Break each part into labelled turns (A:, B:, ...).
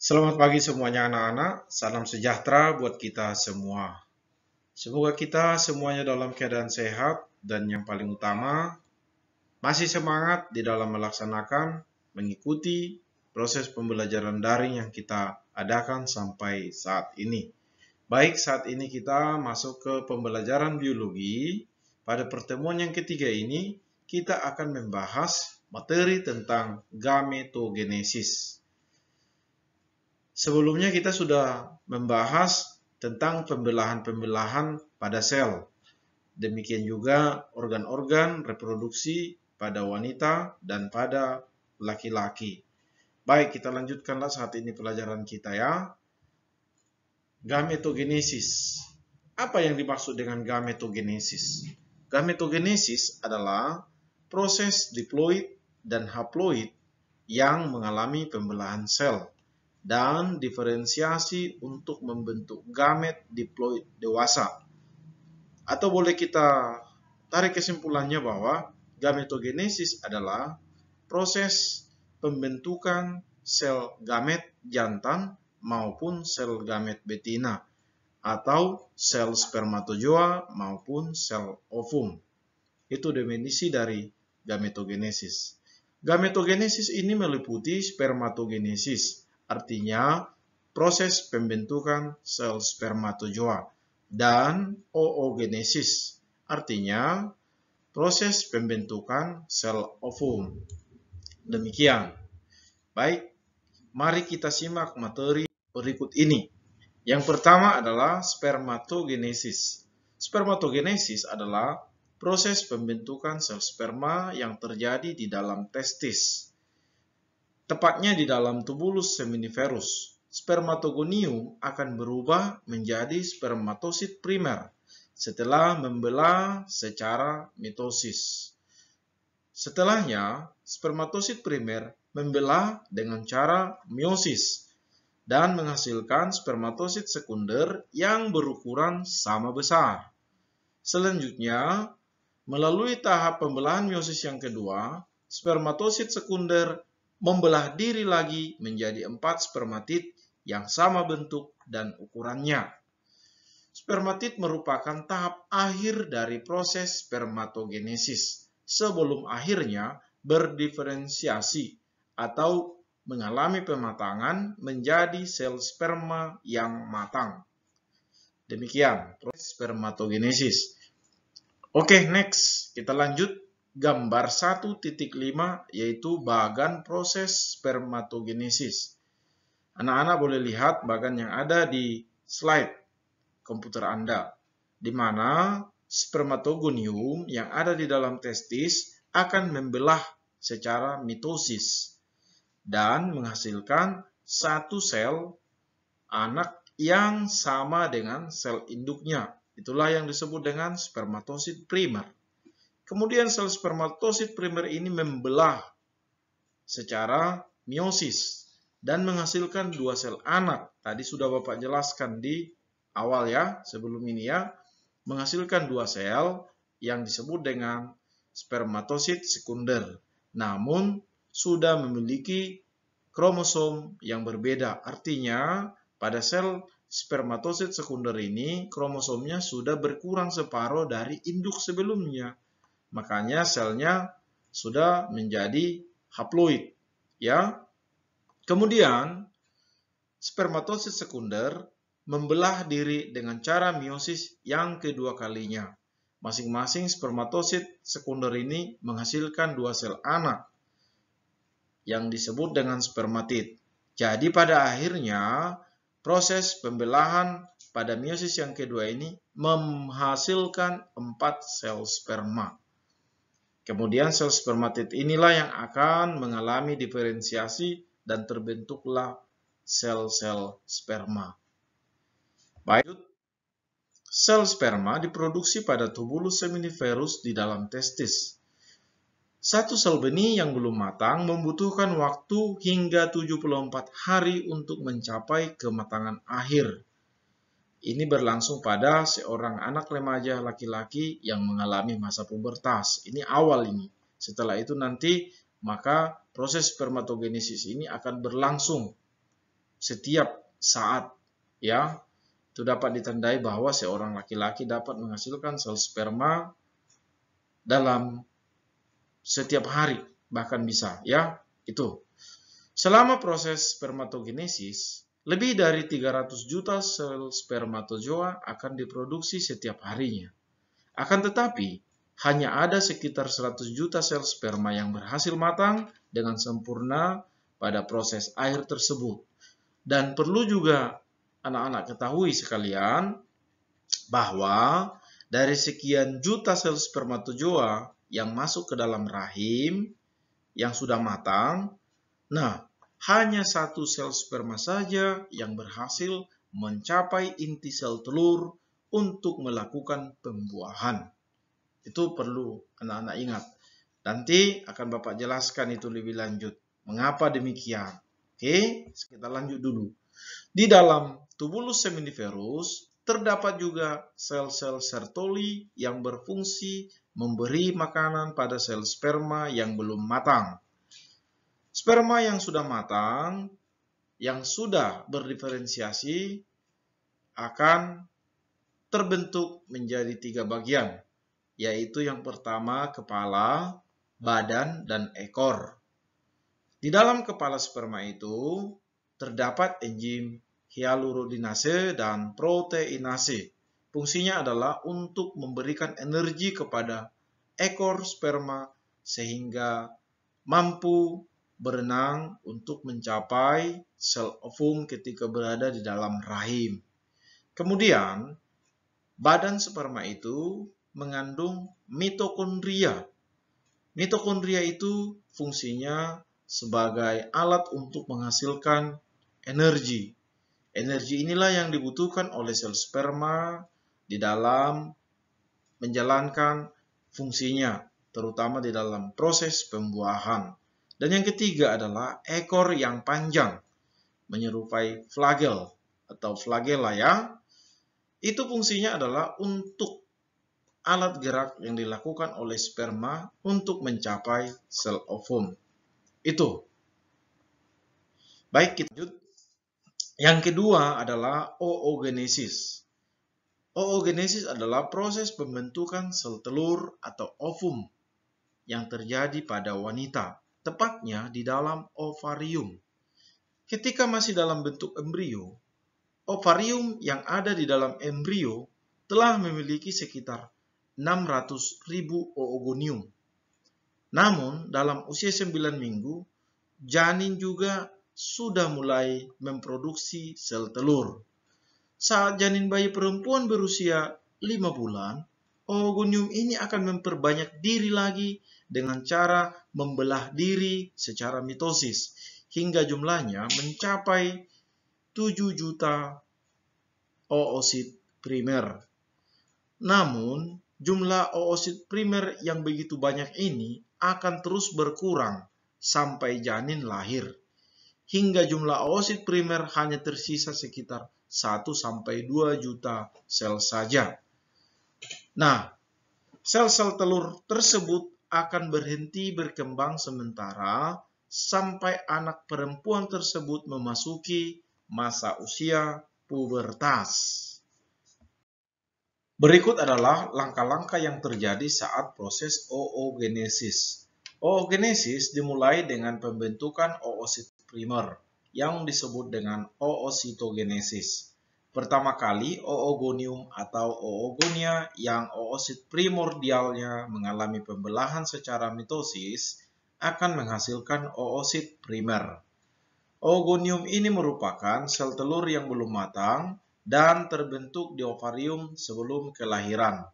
A: Selamat pagi semuanya anak-anak, salam sejahtera buat kita semua. Semoga kita semuanya dalam keadaan sehat dan yang paling utama, masih semangat di dalam melaksanakan, mengikuti proses pembelajaran daring yang kita adakan sampai saat ini. Baik, saat ini kita masuk ke pembelajaran biologi. Pada pertemuan yang ketiga ini, kita akan membahas materi tentang gametogenesis. Sebelumnya kita sudah membahas tentang pembelahan-pembelahan pada sel. Demikian juga organ-organ reproduksi pada wanita dan pada laki-laki. Baik, kita lanjutkanlah saat ini pelajaran kita ya. Gametogenesis. Apa yang dimaksud dengan gametogenesis? Gametogenesis adalah proses diploid dan haploid yang mengalami pembelahan sel dan diferensiasi untuk membentuk gamet diploid dewasa. Atau boleh kita tarik kesimpulannya bahwa gametogenesis adalah proses pembentukan sel gamet jantan maupun sel gamet betina atau sel spermatozoa maupun sel ovum. Itu definisi dari gametogenesis. Gametogenesis ini meliputi spermatogenesis, artinya proses pembentukan sel spermatozoa, dan oogenesis, artinya proses pembentukan sel ovum. Demikian. Baik, mari kita simak materi berikut ini. Yang pertama adalah spermatogenesis. Spermatogenesis adalah proses pembentukan sel sperma yang terjadi di dalam testis. Tepatnya di dalam tubulus seminiferus. Spermatogonium akan berubah menjadi spermatosit primer setelah membelah secara mitosis. Setelahnya, spermatosit primer membelah dengan cara meiosis dan menghasilkan spermatosit sekunder yang berukuran sama besar. Selanjutnya, melalui tahap pembelahan meiosis yang kedua, spermatosit sekunder membelah diri lagi menjadi 4 spermatid yang sama bentuk dan ukurannya. Spermatid merupakan tahap akhir dari proses spermatogenesis sebelum akhirnya berdiferensiasi atau mengalami pematangan menjadi sel sperma yang matang. Demikian proses spermatogenesis. Oke, next. Kita lanjut gambar 1.5 yaitu bagan proses spermatogenesis. Anak-anak boleh lihat bagan yang ada di slide komputer Anda, di mana spermatogonium yang ada di dalam testis akan membelah secara mitosis dan menghasilkan satu sel anak yang sama dengan sel induknya. Itulah yang disebut dengan spermatosit primer. Kemudian sel spermatosit primer ini membelah secara meiosis dan menghasilkan 2 sel anak. Tadi sudah Bapak jelaskan di awal ya, sebelum ini ya. Menghasilkan 2 sel yang disebut dengan spermatosit sekunder. Namun sudah memiliki kromosom yang berbeda. Artinya pada sel spermatosit sekunder ini kromosomnya sudah berkurang separuh dari induk sebelumnya. Makanya selnya sudah menjadi haploid, ya. Kemudian spermatosit sekunder membelah diri dengan cara meiosis yang kedua kalinya. Masing-masing spermatosit sekunder ini menghasilkan 2 sel anak yang disebut dengan spermatid. Jadi pada akhirnya proses pembelahan pada meiosis yang kedua ini menghasilkan 4 sel sperma. Kemudian sel spermatid inilah yang akan mengalami diferensiasi dan terbentuklah sel-sel sperma. Baik, sel sperma diproduksi pada tubulus seminiferus di dalam testis. Satu sel benih yang belum matang membutuhkan waktu hingga 74 hari untuk mencapai kematangan akhir. Ini berlangsung pada seorang anak remaja laki-laki yang mengalami masa pubertas. Ini awal ini. Setelah itu nanti maka proses spermatogenesis ini akan berlangsung setiap saat, ya. Itu dapat ditandai bahwa seorang laki-laki dapat menghasilkan sel sperma dalam setiap hari, bahkan bisa, ya. Itu. Selama proses spermatogenesis, lebih dari 300 juta sel spermatozoa akan diproduksi setiap harinya. Akan tetapi, hanya ada sekitar 100 juta sel sperma yang berhasil matang dengan sempurna pada proses air tersebut. Dan perlu juga anak-anak ketahui sekalian bahwa dari sekian juta sel spermatozoa yang masuk ke dalam rahim yang sudah matang, nah, hanya satu sel sperma saja yang berhasil mencapai inti sel telur untuk melakukan pembuahan. Itu perlu anak-anak ingat. Nanti akan Bapak jelaskan itu lebih lanjut. Mengapa demikian? Oke, kita lanjut dulu. Di dalam tubulus seminiferus terdapat juga sel-sel Sertoli yang berfungsi memberi makanan pada sel sperma yang belum matang. Sperma yang sudah matang, yang sudah berdiferensiasi, akan terbentuk menjadi 3 bagian, yaitu yang pertama kepala, badan, dan ekor. Di dalam kepala sperma itu terdapat enzim hyaluronidase dan proteinase. Fungsinya adalah untuk memberikan energi kepada ekor sperma sehingga mampu berenang untuk mencapai sel ovum ketika berada di dalam rahim. Kemudian, badan sperma itu mengandung mitokondria. Mitokondria itu fungsinya sebagai alat untuk menghasilkan energi. Energi inilah yang dibutuhkan oleh sel sperma di dalam menjalankan fungsinya, terutama di dalam proses pembuahan. Dan yang ketiga adalah ekor yang panjang, menyerupai flagel atau flagella, ya. Itu fungsinya adalah untuk alat gerak yang dilakukan oleh sperma untuk mencapai sel ovum. Itu. Baik, kita lanjut. Yang kedua adalah oogenesis. Oogenesis adalah proses pembentukan sel telur atau ovum yang terjadi pada wanita, tepatnya di dalam ovarium. Ketika masih dalam bentuk embrio, ovarium yang ada di dalam embrio telah memiliki sekitar 600.000 oogonium. Namun, dalam usia 9 minggu, janin juga sudah mulai memproduksi sel telur. Saat janin bayi perempuan berusia 5 bulan, oogonium ini akan memperbanyak diri lagi dengan cara membelah diri secara mitosis, hingga jumlahnya mencapai 7 juta oosit primer. Namun, jumlah oosit primer yang begitu banyak ini akan terus berkurang sampai janin lahir, hingga jumlah oosit primer hanya tersisa sekitar 1-2 juta sel saja. Nah, sel-sel telur tersebut akan berhenti berkembang sementara sampai anak perempuan tersebut memasuki masa usia pubertas. Berikut adalah langkah-langkah yang terjadi saat proses oogenesis. Oogenesis dimulai dengan pembentukan oosit primer yang disebut dengan oositogenesis. Pertama kali, oogonium atau oogonia yang oosit primordialnya mengalami pembelahan secara mitosis akan menghasilkan oosit primer. Oogonium ini merupakan sel telur yang belum matang dan terbentuk di ovarium sebelum kelahiran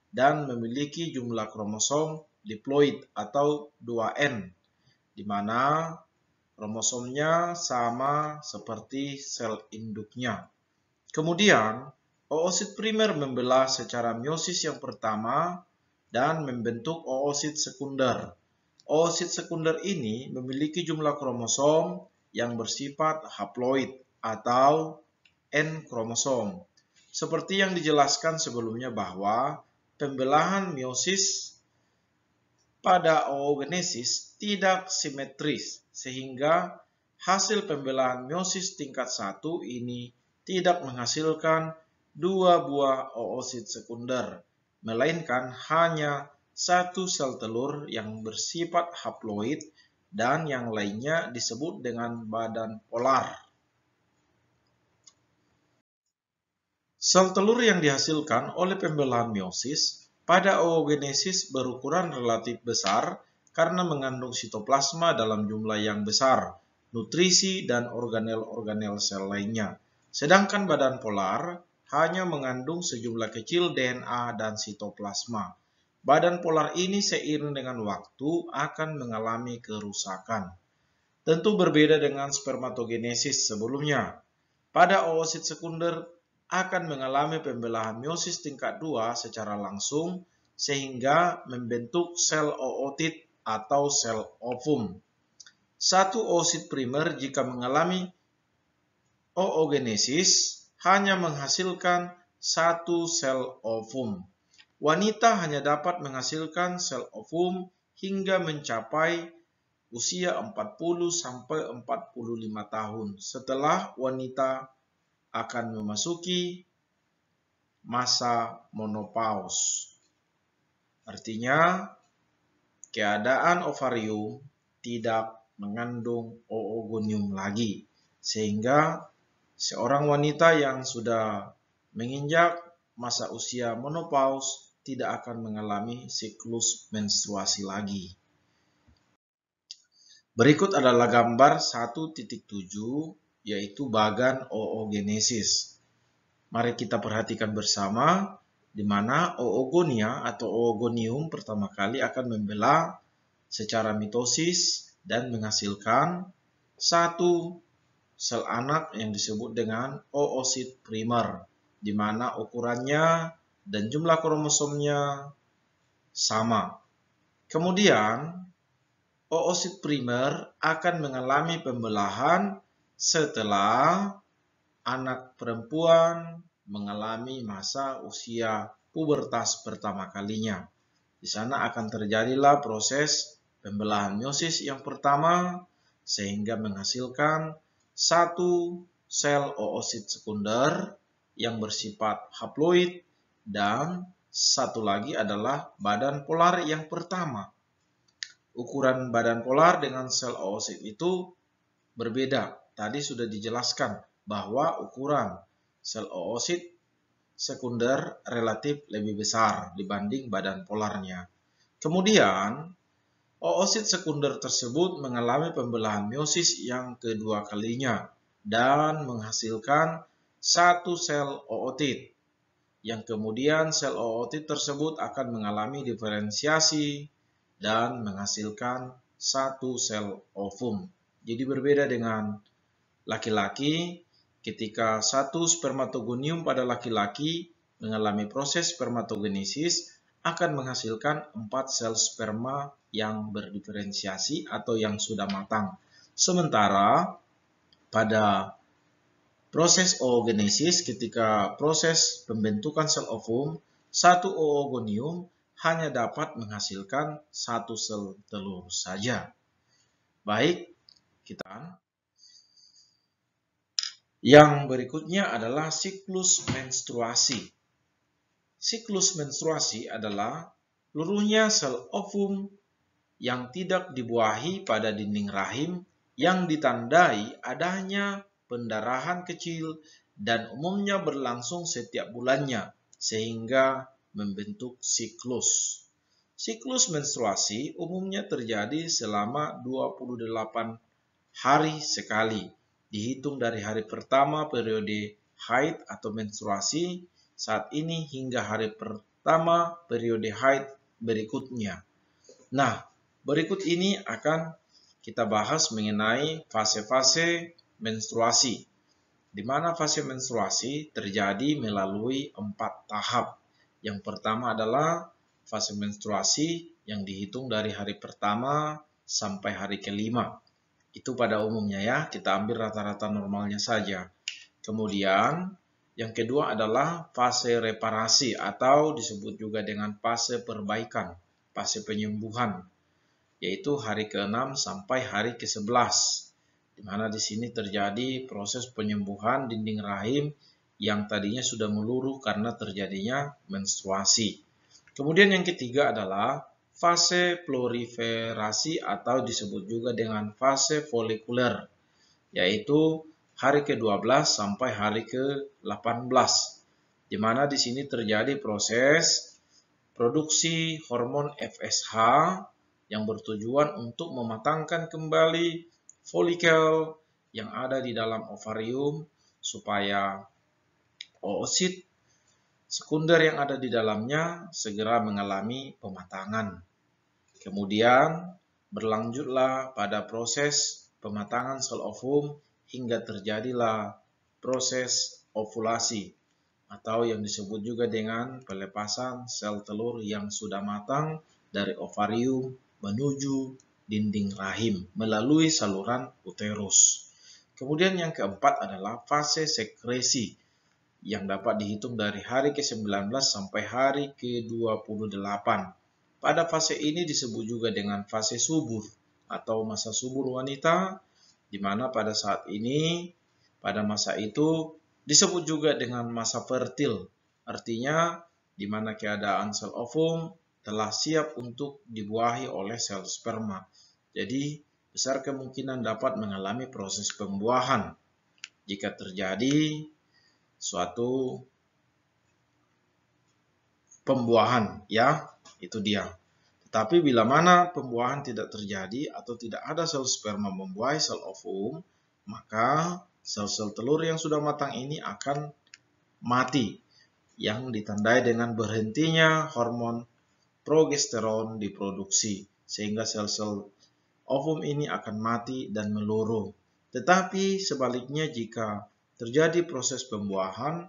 A: dan memiliki jumlah kromosom diploid atau 2N, di mana kromosomnya sama seperti sel induknya. Kemudian, oosit primer membelah secara meiosis yang pertama dan membentuk oosit sekunder. Oosit sekunder ini memiliki jumlah kromosom yang bersifat haploid atau N kromosom. Seperti yang dijelaskan sebelumnya bahwa pembelahan meiosis pada oogenesis tidak simetris, sehingga hasil pembelahan meiosis tingkat 1 ini tidak menghasilkan 2 buah oosit sekunder, melainkan hanya satu sel telur yang bersifat haploid dan yang lainnya disebut dengan badan polar. Sel telur yang dihasilkan oleh pembelahan meiosis pada oogenesis berukuran relatif besar karena mengandung sitoplasma dalam jumlah yang besar, nutrisi, dan organel-organel sel lainnya. Sedangkan badan polar hanya mengandung sejumlah kecil DNA dan sitoplasma. Badan polar ini seiring dengan waktu akan mengalami kerusakan. Tentu berbeda dengan spermatogenesis sebelumnya. Pada oosit sekunder akan mengalami pembelahan meiosis tingkat 2 secara langsung sehingga membentuk sel ootit atau sel ovum. Satu oosit primer jika mengalami oogenesis hanya menghasilkan satu sel ovum. Wanita hanya dapat menghasilkan sel ovum hingga mencapai usia 40-45 tahun. Setelah wanita akan memasuki masa menopause. Artinya, keadaan ovarium tidak mengandung oogonium lagi, sehingga seorang wanita yang sudah menginjak masa usia menopause tidak akan mengalami siklus menstruasi lagi. Berikut adalah gambar 1.7, yaitu bagan oogenesis. Mari kita perhatikan bersama di mana oogonia atau oogonium pertama kali akan membelah secara mitosis dan menghasilkan satu sel anak yang disebut dengan oosit primer, di mana ukurannya dan jumlah kromosomnya sama. Kemudian, oosit primer akan mengalami pembelahan setelah anak perempuan mengalami masa usia pubertas pertama kalinya. Di sana akan terjadilah proses pembelahan meiosis yang pertama sehingga menghasilkan satu sel oosit sekunder yang bersifat haploid dan satu lagi adalah badan polar yang pertama. Ukuran badan polar dengan sel oosit itu berbeda. Tadi sudah dijelaskan bahwa ukuran sel oosit sekunder relatif lebih besar dibanding badan polarnya. Kemudian, oosit sekunder tersebut mengalami pembelahan meiosis yang kedua kalinya dan menghasilkan satu sel ootit, yang kemudian sel ootit tersebut akan mengalami diferensiasi dan menghasilkan satu sel ovum. Jadi berbeda dengan laki-laki, ketika satu spermatogonium pada laki-laki mengalami proses spermatogenesis akan menghasilkan 4 sel sperma yang berdiferensiasi atau yang sudah matang. Sementara pada proses oogenesis, ketika proses pembentukan sel ovum, satu oogonium hanya dapat menghasilkan satu sel telur saja. Baik, kita. Yang berikutnya adalah siklus menstruasi. Siklus menstruasi adalah luruhnya sel ovum yang tidak dibuahi pada dinding rahim yang ditandai adanya pendarahan kecil dan umumnya berlangsung setiap bulannya sehingga membentuk siklus. Siklus menstruasi umumnya terjadi selama 28 hari sekali, dihitung dari hari pertama periode haid atau menstruasi saat ini hingga hari pertama periode haid berikutnya. Nah, berikut ini akan kita bahas mengenai fase-fase menstruasi, di mana fase menstruasi terjadi melalui 4 tahap. Yang pertama adalah fase menstruasi yang dihitung dari hari pertama sampai hari kelima. Itu pada umumnya ya, kita ambil rata-rata normalnya saja. Kemudian, yang kedua adalah fase reparasi atau disebut juga dengan fase perbaikan, fase penyembuhan, yaitu hari ke-6 sampai hari ke-11. di mana di sini terjadi proses penyembuhan dinding rahim yang tadinya sudah meluruh karena terjadinya menstruasi. Kemudian yang ketiga adalah fase proliferasi atau disebut juga dengan fase folikuler, yaitu hari ke-12 sampai hari ke-18, di mana di sini terjadi proses produksi hormon FSH yang bertujuan untuk mematangkan kembali folikel yang ada di dalam ovarium supaya oosit sekunder yang ada di dalamnya segera mengalami pematangan. Kemudian berlanjutlah pada proses pematangan sel ovum hingga terjadilah proses ovulasi atau yang disebut juga dengan pelepasan sel telur yang sudah matang dari ovarium menuju dinding rahim melalui saluran uterus. Kemudian yang keempat adalah fase sekresi yang dapat dihitung dari hari ke-19 sampai hari ke-28. Pada fase ini disebut juga dengan fase subur atau masa subur wanita, di mana pada saat ini, pada masa itu disebut juga dengan masa fertil, artinya di mana keadaan sel ovum telah siap untuk dibuahi oleh sel sperma. Jadi, besar kemungkinan dapat mengalami proses pembuahan. Jika terjadi suatu pembuahan, ya, itu dia. Tetapi bila mana pembuahan tidak terjadi atau tidak ada sel sperma membuahi sel ovum, maka sel-sel telur yang sudah matang ini akan mati, yang ditandai dengan berhentinya hormon progesteron diproduksi, sehingga sel-sel ovum ini akan mati dan meluruh. Tetapi sebaliknya jika terjadi proses pembuahan,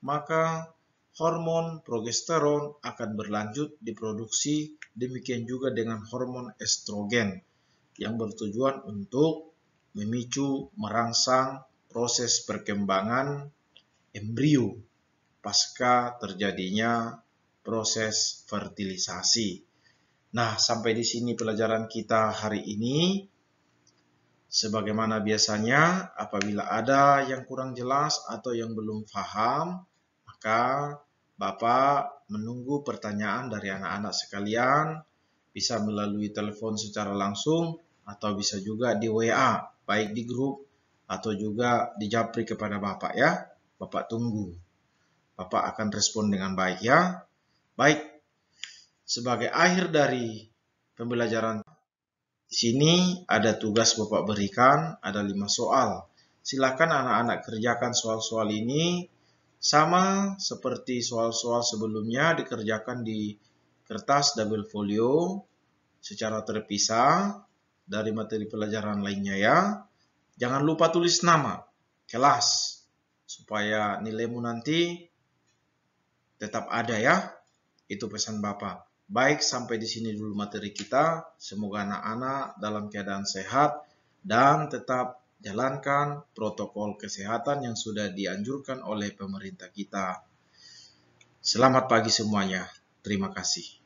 A: maka hormon progesteron akan berlanjut diproduksi, demikian juga dengan hormon estrogen yang bertujuan untuk memicu merangsang proses perkembangan embrio pasca terjadinya proses fertilisasi. Nah, sampai di sini pelajaran kita hari ini. Sebagaimana biasanya, apabila ada yang kurang jelas atau yang belum paham, maka Bapak menunggu pertanyaan dari anak-anak sekalian, bisa melalui telepon secara langsung atau bisa juga di WA, baik di grup atau juga di japri kepada Bapak ya. Bapak tunggu. Bapak akan respon dengan baik ya. Baik, sebagai akhir dari pembelajaran di sini ada tugas Bapak berikan, ada 5 soal. Silakan anak-anak kerjakan soal-soal ini sama seperti soal-soal sebelumnya dikerjakan di kertas double folio secara terpisah dari materi pelajaran lainnya ya. Jangan lupa tulis nama, kelas, supaya nilaimu nanti tetap ada ya. Itu pesan Bapak. Baik, sampai di sini dulu materi kita. Semoga anak-anak dalam keadaan sehat dan tetap jalankan protokol kesehatan yang sudah dianjurkan oleh pemerintah kita. Selamat pagi semuanya. Terima kasih.